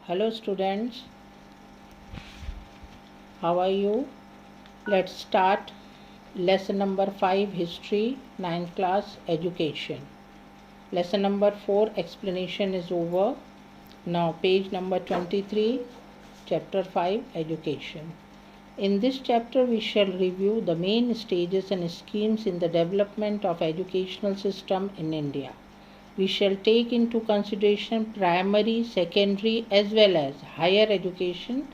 Hello students, how are you? Let's start lesson number 5 history, ninth class education. Lesson number 4 explanation is over. Now page number 23, chapter 5 education. In this chapter we shall review the main stages and schemes in the development of educational system in India. We shall take into consideration primary, secondary as well as higher education,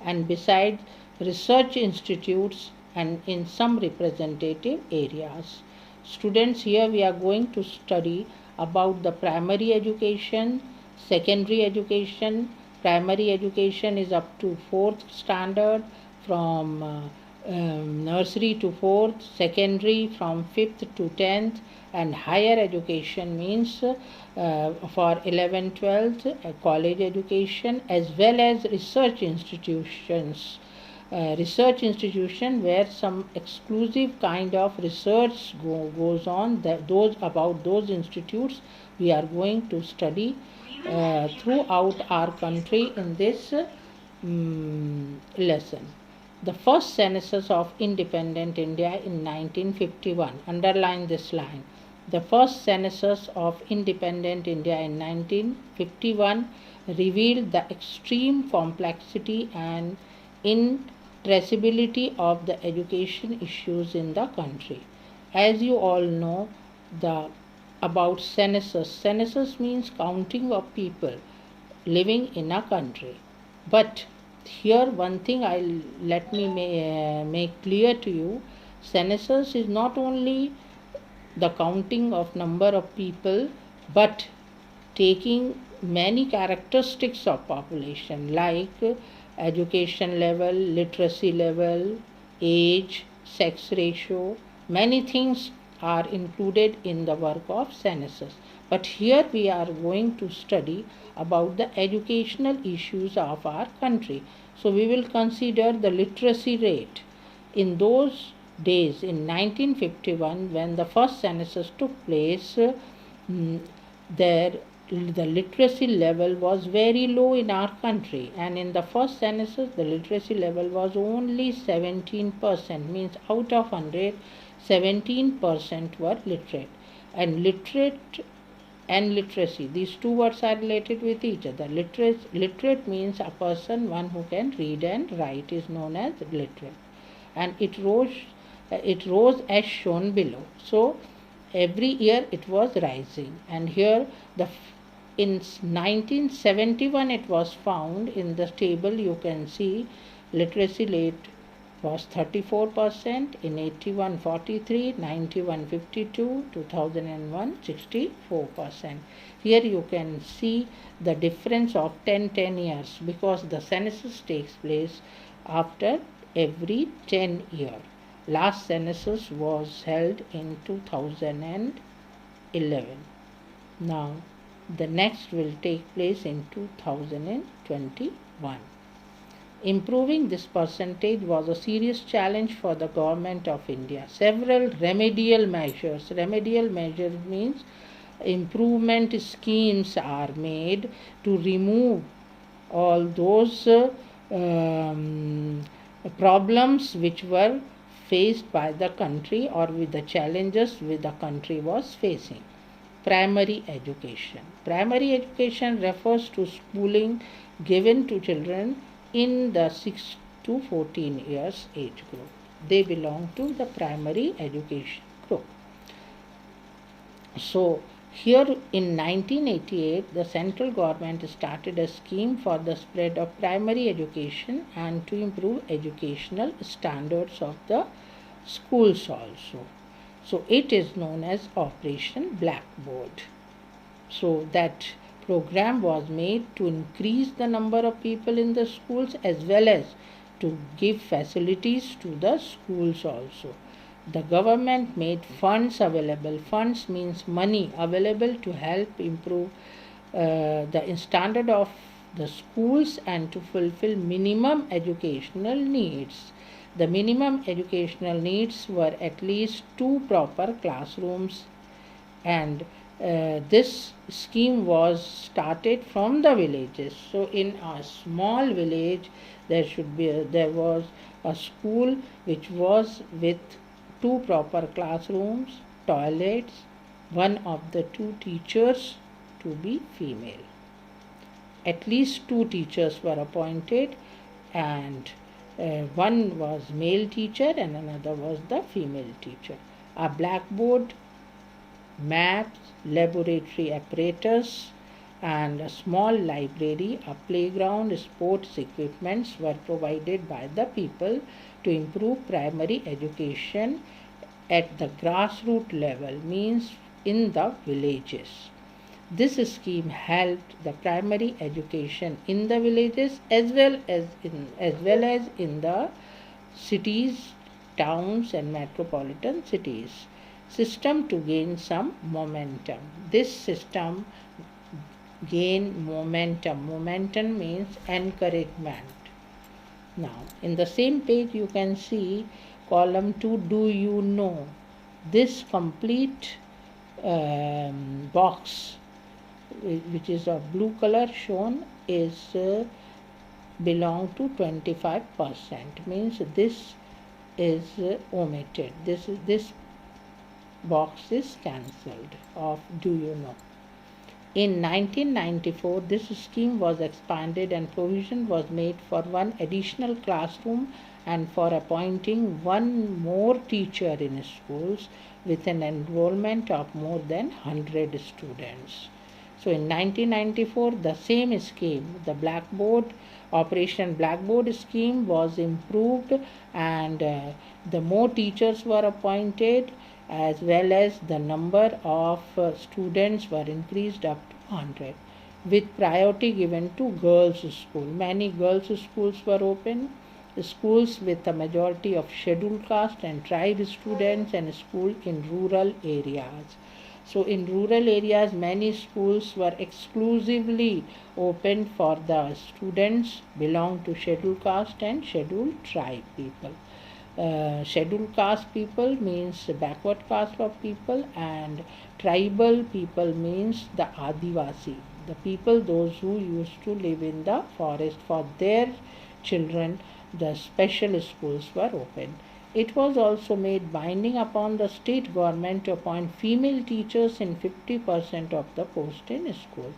and besides research institutes and in some representative areas. Students, here we are going to study about the primary education, secondary education. Primary education is up to 4th standard, from nursery to 4th, secondary from 5th to 10th, and higher education means for 11th, 12th, college education as well as research institutions. Research institution where some exclusive kind of research goes on. Those about those institutes we are going to study throughout our country in this lesson. The first census of independent India in 1951. Underline this line. The first census of independent India in 1951 revealed the extreme complexity and traceability of the education issues in the country. As you all know, about census. Census means counting of people living in a country. But here one thing let me make clear to you. Census is not only the counting of number of people, but taking many characteristics of population like education level, literacy level, age, sex ratio. Many things are included in the work of census. But here we are going to study about the educational issues of our country. So we will consider the literacy rate. In those days, in 1951, when the first census took place, the literacy level was very low in our country, and in the first census the literacy level was only 17%, means out of 100, 17% were literate. And literate and literacy, these two words are related with each other. Literate means a person, one who can read and write, is known as literate, and it rose as shown below. So every year it was rising, and here in 1971 it was found. In the table you can see literacy rate was 34%, in 81 43, 91 52, 2001 64%. Here you can see the difference of 10 years, because the census takes place after every 10 years. Last census was held in 2011. Now the next will take place in 2021. Improving this percentage was a serious challenge for the government of India. Several remedial measures means improvement schemes are made to remove all those problems which were faced by the country, or with the challenges which the country was facing. Primary education. Primary education refers to schooling given to children in the 6 to 14 years age group. They belong to the primary education group. So here in 1988, the central government started a scheme for the spread of primary education and to improve educational standards of the schools also. So it is known as Operation Blackboard. So that program was made to increase the number of people in the schools as well as to give facilities to the schools also. The government made funds available. Funds means money available to help improve the standard of the schools and to fulfill minimum educational needs. The minimum educational needs were at least 2 proper classrooms and this scheme was started from the villages. So in a small village there was a school which was with two proper classrooms, toilets, one of the two teachers to be female. At least two teachers were appointed, and one was male teacher and another was the female teacher. A blackboard, maps, laboratory apparatus, and a small library, a playground, sports equipments were provided by the people to improve primary education at the grassroots level, means in the villages. This scheme helped the primary education in the villages as well as in the cities, towns and metropolitan cities system to gain some momentum. This system gain momentum. Momentum means encouragement. Now, in the same page, you can see column 2, do you know? This complete box, which is of blue color shown, is belong to 25%, means this is omitted. This box is cancelled of do you know. In 1994, this scheme was expanded and provision was made for one additional classroom and for appointing one more teacher in schools with an enrollment of more than 100 students. So in 1994, the same scheme, the Operation Blackboard scheme was improved, and the more teachers were appointed, as well as the number of students were increased up to 100, with priority given to girls' school. Many girls' schools were opened, schools with a majority of scheduled caste and tribe students, and school in rural areas. So in rural areas, many schools were exclusively opened for the students belong to scheduled caste and scheduled tribe people. Scheduled caste people means backward caste of people, and tribal people means the Adivasi, the people those who used to live in the forest. For their children, the special schools were opened. It was also made binding upon the state government to appoint female teachers in 50% of the post in school.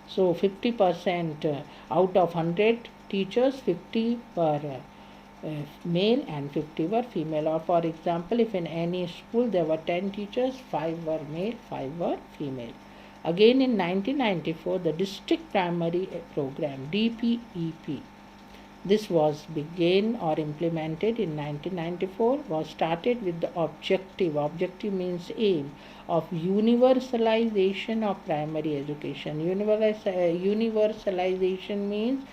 So 50% out of 100 teachers, 50 were male and 50 were female. Or for example, if in any school there were 10 teachers, 5 were male, 5 were female. Again in 1994, the district primary program DPEP, this was began or implemented in 1994, was started with the objective means aim, of universalization of primary education. Universalization means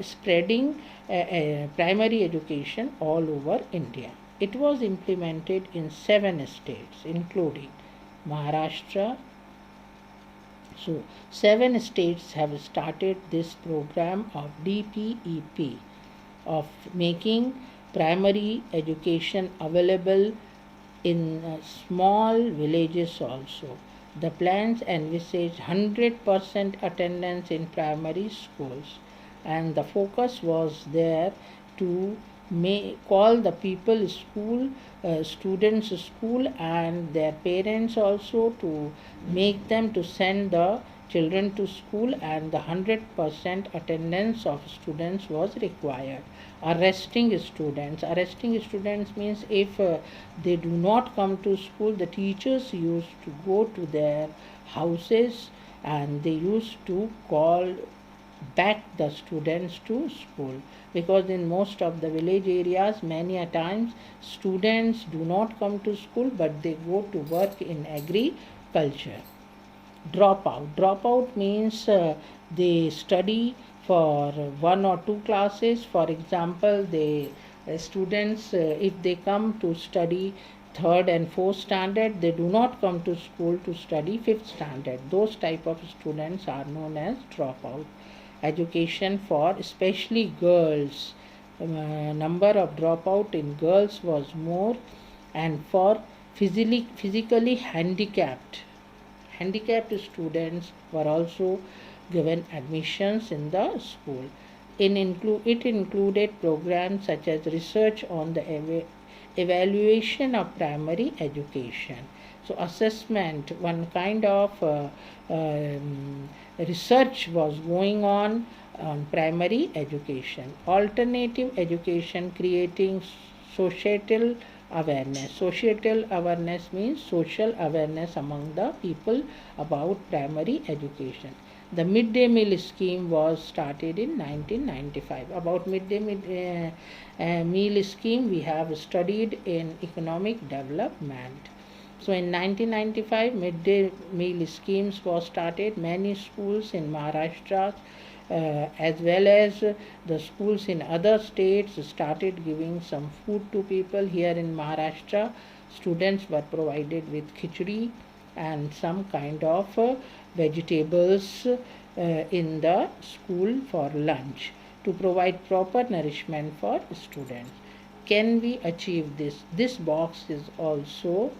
spreading primary education all over India. It was implemented in 7 states, including Maharashtra. So 7 states have started this program of DPEP, of making primary education available in small villages also. The plans envisage 100% attendance in primary schools, and the focus was there to call the people students school, and their parents also, to make them to send the children to school, and the 100% attendance of students was required. Arresting students means if they do not come to school, the teachers used to go to their houses and they used to call back the students to school, because in most of the village areas many a times students do not come to school but they go to work in agriculture. Dropout means they study for 1 or 2 classes. For example, students if they come to study 3rd and 4th standard, they do not come to school to study 5th standard. Those type of students are known as dropout. Education for especially girls, number of dropout in girls was more, and for physically handicapped students were also given admissions in the school. It included programs such as research on the evaluation of primary education. So, assessment, one kind of research was going on primary education. Alternative education, creating societal awareness. Societal awareness means social awareness among the people about primary education. The midday meal scheme was started in 1995. About midday meal scheme, we have studied in economic development. So in 1995, midday meal schemes was started. Many schools in Maharashtra as well as the schools in other states started giving some food to people. Here in Maharashtra, students were provided with khichdi and some kind of vegetables in the school for lunch to provide proper nourishment for students. Can we achieve this? This box is also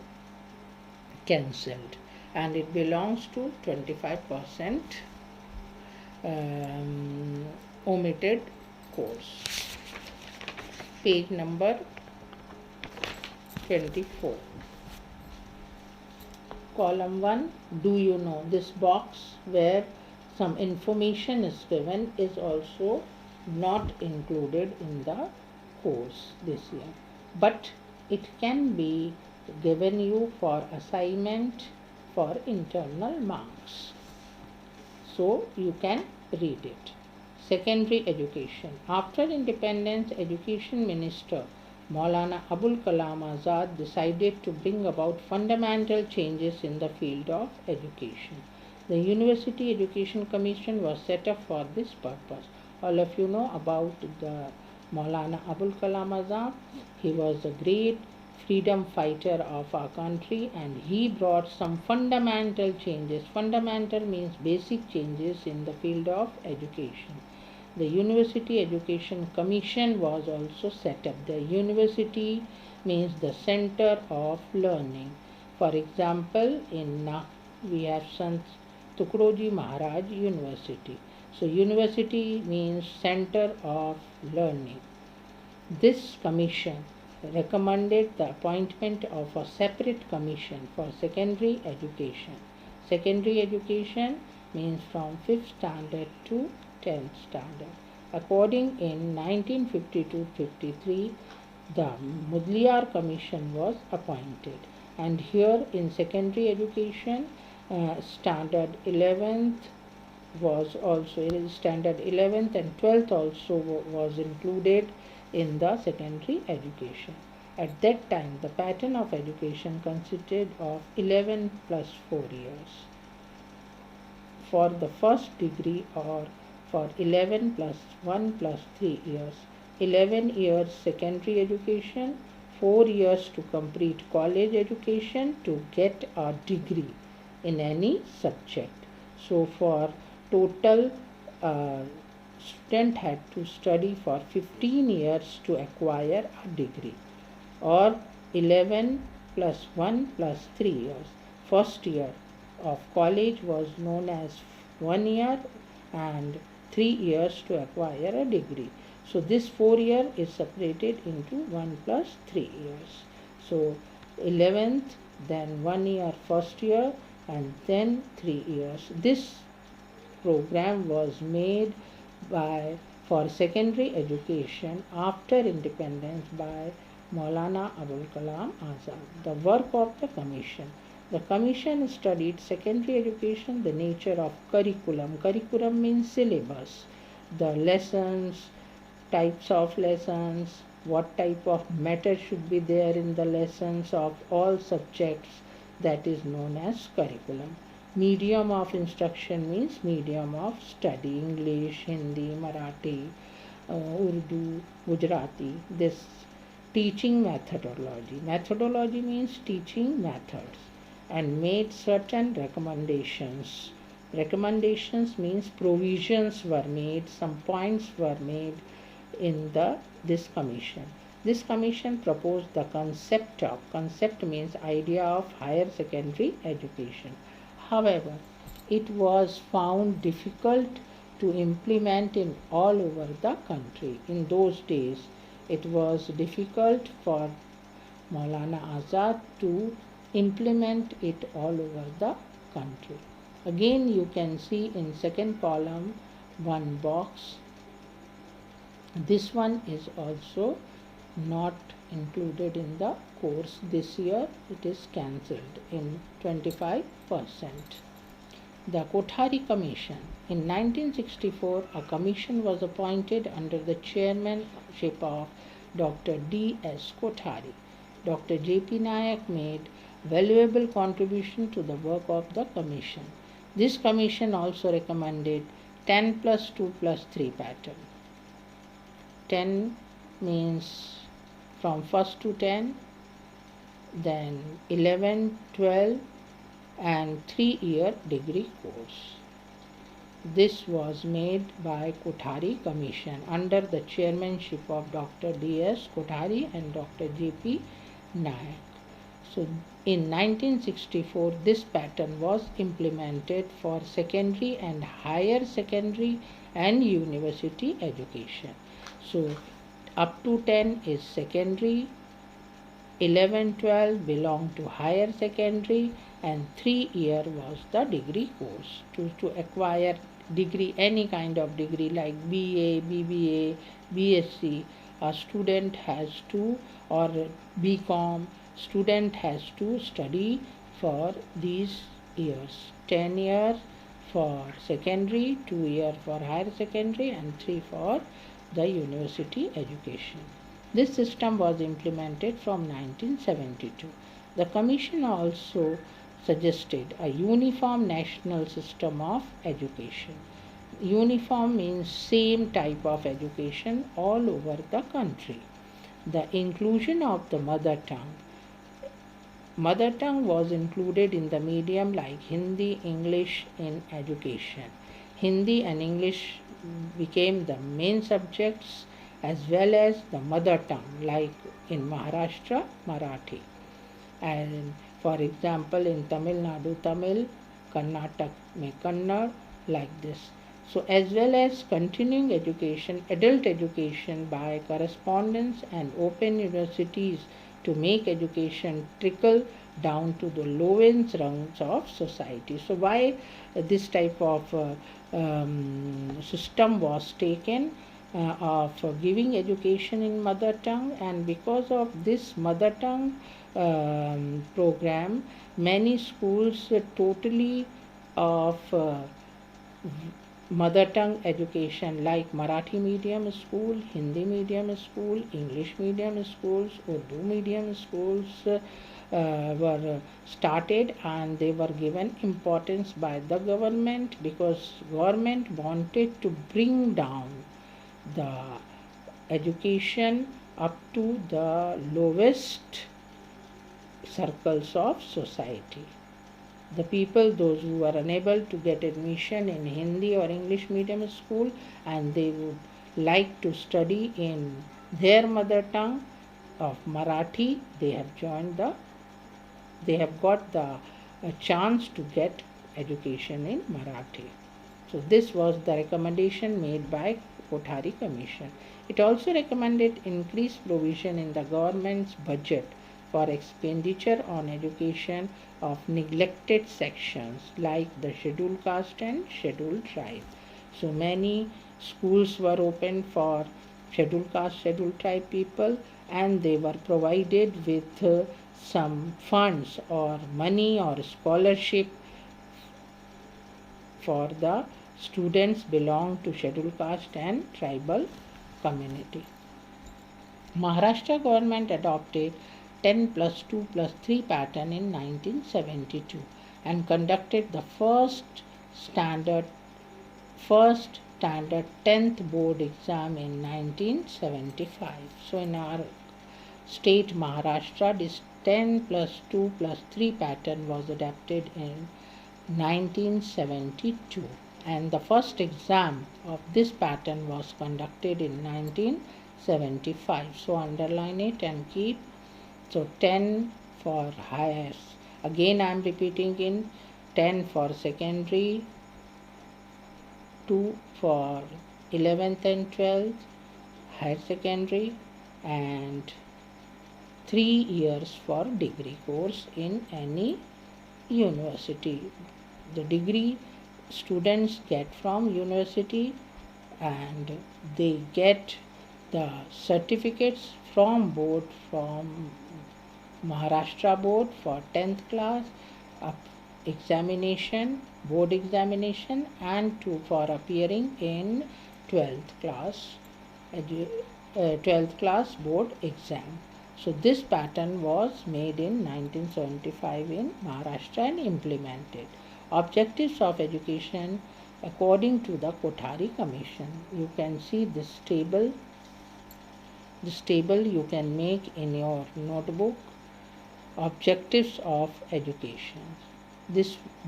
cancelled and it belongs to 25% omitted course. Page number 24. Column 1, do you know? This box where some information is given is also not included in the course this year, but it can be given you for assignment for internal marks. So you can read it. Secondary education. After independence, Education Minister Maulana Abul Kalam Azad decided to bring about fundamental changes in the field of education. The University Education Commission was set up for this purpose. All of you know about the Maulana Abul Kalam Azad. He was a great freedom fighter of our country and he brought some fundamental changes. Fundamental means basic changes in the field of education. The University Education Commission was also set up. The university means the center of learning. For example, in we have Sant Tukroji Maharaj University. So university means center of learning. This commission recommended the appointment of a separate commission for secondary education. Secondary education means from 5th standard to 10th standard. According in 1952-53, the Mudliar Commission was appointed, and here in secondary education, standard 11th was also standard 11th and 12th also was included in the secondary education. At that time, the pattern of education consisted of 11 plus 4 years. For the first degree or for 11 plus 1 plus 3 years, 11 years secondary education, 4 years to complete college education to get a degree in any subject. So for total student had to study for 15 years to acquire a degree, or 11 plus 1 plus 3 years. First year of college was known as 1 year and 3 years to acquire a degree. So this 4 year is separated into 1 plus 3 years. So 11th, then 1 year first year and then 3 years. This program was made for secondary education after independence by Maulana Abul Kalam Azad. The work of the commission. The commission studied secondary education, the nature of curriculum. Curriculum means syllabus, the lessons, types of lessons, what type of matter should be there in the lessons of all subjects, that is known as curriculum. Medium of instruction means medium of study, English, Hindi, Marathi, Urdu, Gujarati. This teaching methodology. Methodology means teaching methods, and made certain recommendations. Recommendations means provisions were made, some points were made in this commission. This commission proposed the concept means idea of higher secondary education. However, it was found difficult to implement in all over the country. In those days, it was difficult for Maulana Azad to implement it all over the country. Again, you can see in second column one box. This one is also not included in the course this year. It is cancelled in 25%. The Kothari Commission. In 1964, a commission was appointed under the chairmanship of Dr. D.S. Kothari. Dr. J.P. Nayak made valuable contribution to the work of the commission. This commission also recommended 10 plus 2 plus 3 pattern. 10 means from 1st to 10, then 11, 12 and 3-year degree course. This was made by Kothari Commission under the chairmanship of Dr. D.S. Kothari and Dr. J.P. Nayak. So in 1964, this pattern was implemented for secondary and higher secondary and university education. So up to 10 is secondary, 11, 12 belong to higher secondary, and 3-year was the degree course. To acquire degree, any kind of degree like BA, BBA, BSc, a student has to, or BCom, student has to study for these years. 10 years for secondary, 2 years for higher secondary, and 3 for the university education. This system was implemented from 1972. The Commission also suggested a uniform national system of education. Uniform means same type of education all over the country. The inclusion of the mother tongue. Mother tongue was included in the medium like Hindi, English in education. Hindi and English became the main subjects, as well as the mother tongue like in Maharashtra, Marathi. And for example, in Tamil Nadu, Tamil, Karnataka mein Kannada, like this. So as well as continuing education, adult education by correspondence and open universities to make education trickle down to the lowest rungs of society. So why this type of system was taken of giving education in mother tongue, and because of this mother tongue program, many schools totally of mother tongue education like Marathi medium school, Hindi medium school, English medium schools, Urdu medium schools were started, and they were given importance by the government because government wanted to bring down the education up to the lowest circles of society. The people, those who were unable to get admission in Hindi or English medium school, and they would like to study in their mother tongue of Marathi, they have got the chance to get education in Marathi. So this was the recommendation made by Kothari Commission. It also recommended increased provision in the government's budget for expenditure on education of neglected sections like the scheduled caste and scheduled tribe. So many schools were opened for scheduled caste, scheduled tribe people, and they were provided with some funds or money or scholarship for the students belong to scheduled caste and tribal community. Maharashtra government adopted 10 plus 2 plus 3 pattern in 1972 and conducted the first standard 10th board exam in 1975. So in our state Maharashtra, this 10 plus 2 plus 3 pattern was adopted in 1972, and the first exam of this pattern was conducted in 1975. 75. So underline it and keep. So 10 for highest. Again I am repeating in 10 for secondary, 2 for 11th and 12th higher secondary, and 3 years for degree course in any university. The degree students get from university, and they get the certificates from board, from Maharashtra board for 10th class up examination, board examination, and for appearing in 12th class 12th class board exam. So this pattern was made in 1975 in Maharashtra and implemented. Objectives of education according to the Kothari Commission. You can see this table. This table you can make in your notebook. Objectives of education.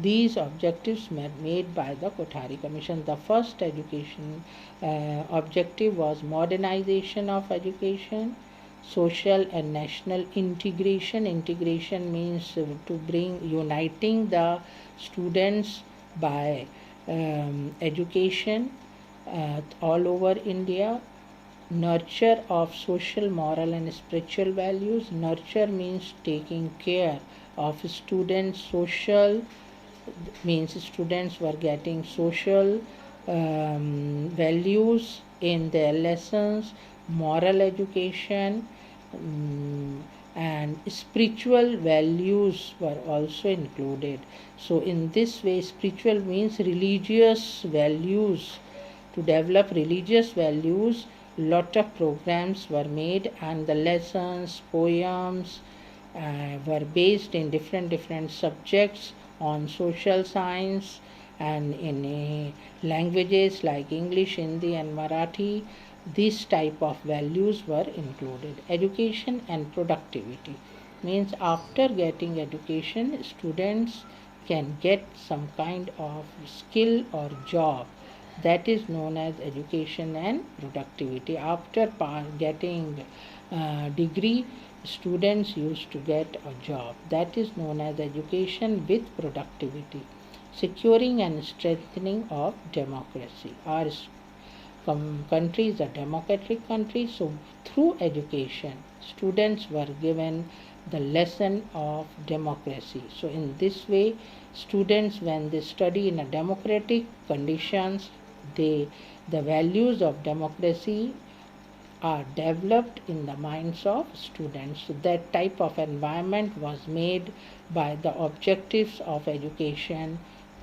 These objectives were made by the Kothari Commission. The first education objective was modernization of education, social and national integration. Integration means to bring, uniting the students by education all over India. Nurture of social, moral and spiritual values. Nurture means taking care of students. Social means students were getting social values in their lessons. Moral education and spiritual values were also included. So in this way, spiritual means religious values. To develop religious values, lot of programs were made, and the lessons, poems were based in different subjects on social science and in languages like English, Hindi and Marathi. These type of values were included. Education and productivity means after getting education, students can get some kind of skill or job. That is known as education and productivity. After getting degree, students used to get a job. That is known as education with productivity. Securing and strengthening of democracy. Our country is a democratic country, so through education, students were given the lesson of democracy. So in this way, students, when they study in a democratic conditions, the values of democracy are developed in the minds of students. So that type of environment was made by the objectives of education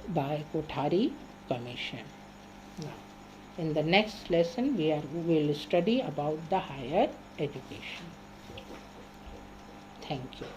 by Kothari Commission. Now, in the next lesson, we will study about the higher education. Thank you.